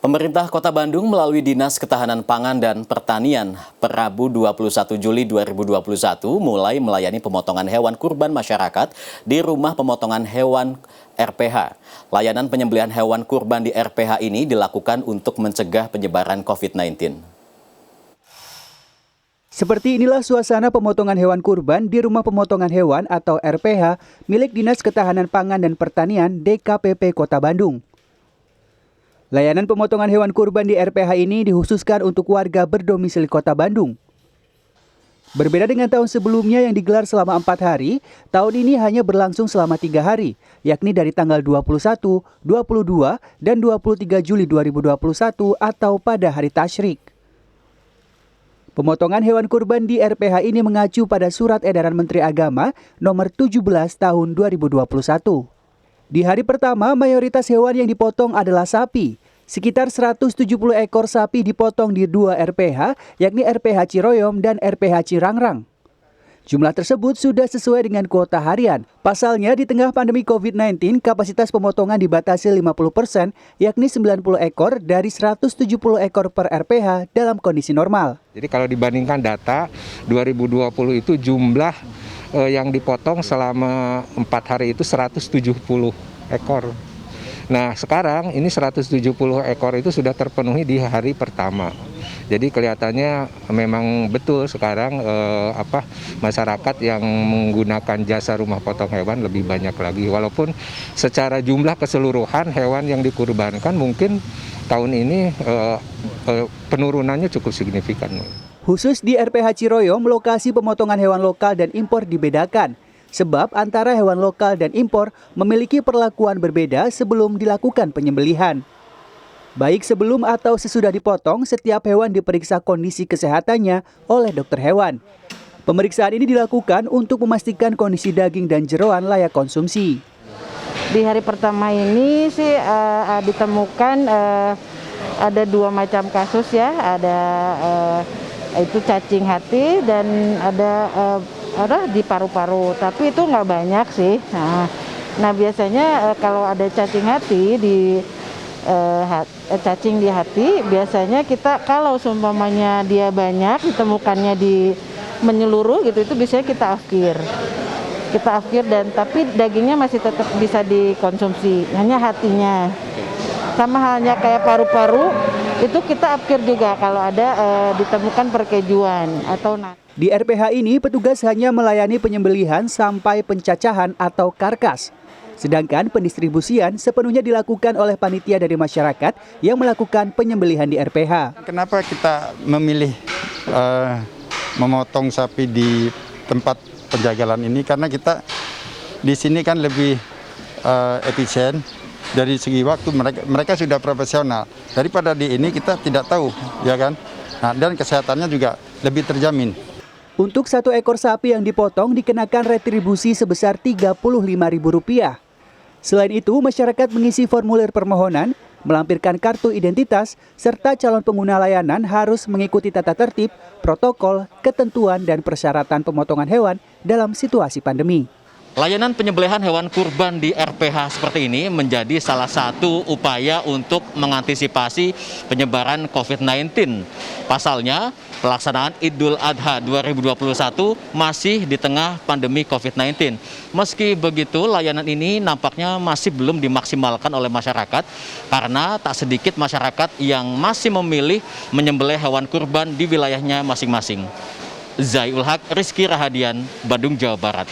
Pemerintah Kota Bandung melalui Dinas Ketahanan Pangan dan Pertanian per Rabu 21 Juli 2021 mulai melayani pemotongan hewan kurban masyarakat di rumah pemotongan hewan RPH. Layanan penyembelihan hewan kurban di RPH ini dilakukan untuk mencegah penyebaran COVID-19. Seperti inilah suasana pemotongan hewan kurban di rumah pemotongan hewan atau RPH milik Dinas Ketahanan Pangan dan Pertanian DKPP Kota Bandung. Layanan pemotongan hewan kurban di RPH ini dikhususkan untuk warga berdomisili Kota Bandung. Berbeda dengan tahun sebelumnya yang digelar selama 4 hari, tahun ini hanya berlangsung selama 3 hari, yakni dari tanggal 21, 22, dan 23 Juli 2021 atau pada hari tasyrik. Pemotongan hewan kurban di RPH ini mengacu pada Surat Edaran Menteri Agama nomor 17 tahun 2021. Di hari pertama, mayoritas hewan yang dipotong adalah sapi. Sekitar 170 ekor sapi dipotong di 2 RPH, yakni RPH Ciroyom dan RPH Cirangrang. Jumlah tersebut sudah sesuai dengan kuota harian. Pasalnya, di tengah pandemi COVID-19, kapasitas pemotongan dibatasi 50%, yakni 90 ekor dari 170 ekor per RPH dalam kondisi normal. Jadi kalau dibandingkan data 2020 itu jumlah yang dipotong selama 4 hari itu 170 ekor. Nah sekarang ini 170 ekor itu sudah terpenuhi di hari pertama. Jadi kelihatannya memang betul sekarang masyarakat yang menggunakan jasa rumah potong hewan lebih banyak lagi. Walaupun secara jumlah keseluruhan hewan yang dikurbankan mungkin tahun ini penurunannya cukup signifikan. Khusus di RPH Ciroyom, lokasi pemotongan hewan lokal dan impor dibedakan. Sebab antara hewan lokal dan impor memiliki perlakuan berbeda sebelum dilakukan penyembelihan. Baik sebelum atau sesudah dipotong, setiap hewan diperiksa kondisi kesehatannya oleh dokter hewan. Pemeriksaan ini dilakukan untuk memastikan kondisi daging dan jeroan layak konsumsi. Di hari pertama ini sih ditemukan ada 2 macam kasus ya, ada itu cacing hati dan ada di paru-paru, tapi itu nggak banyak sih. Nah biasanya kalau ada cacing hati cacing di hati, biasanya kita kalau seumpamanya dia banyak ditemukannya di menyeluruh gitu, itu biasanya kita afkir dan tapi dagingnya masih tetap bisa dikonsumsi, hanya hatinya. Sama halnya kayak paru-paru, itu kita afkir juga kalau ada ditemukan perkejuan atau Di RPH ini petugas hanya melayani penyembelihan sampai pencacahan atau karkas. Sedangkan pendistribusian sepenuhnya dilakukan oleh panitia dari masyarakat yang melakukan penyembelihan di RPH. Kenapa kita memilih memotong sapi di tempat penjagalan ini? Karena kita di sini kan lebih efisien. Dari segi waktu mereka sudah profesional. Daripada di ini kita tidak tahu, ya kan? Nah, dan kesehatannya juga lebih terjamin. Untuk 1 ekor sapi yang dipotong dikenakan retribusi sebesar Rp35.000. Selain itu, masyarakat mengisi formulir permohonan, melampirkan kartu identitas, serta calon pengguna layanan harus mengikuti tata tertib, protokol, ketentuan, dan persyaratan pemotongan hewan dalam situasi pandemi. Layanan penyembelihan hewan kurban di RPH seperti ini menjadi salah satu upaya untuk mengantisipasi penyebaran COVID-19. Pasalnya, pelaksanaan Idul Adha 2021 masih di tengah pandemi COVID-19. Meski begitu, layanan ini nampaknya masih belum dimaksimalkan oleh masyarakat karena tak sedikit masyarakat yang masih memilih menyembelih hewan kurban di wilayahnya masing-masing. Zai Ul Haq, Rizky Rahadian, Bandung, Jawa Barat.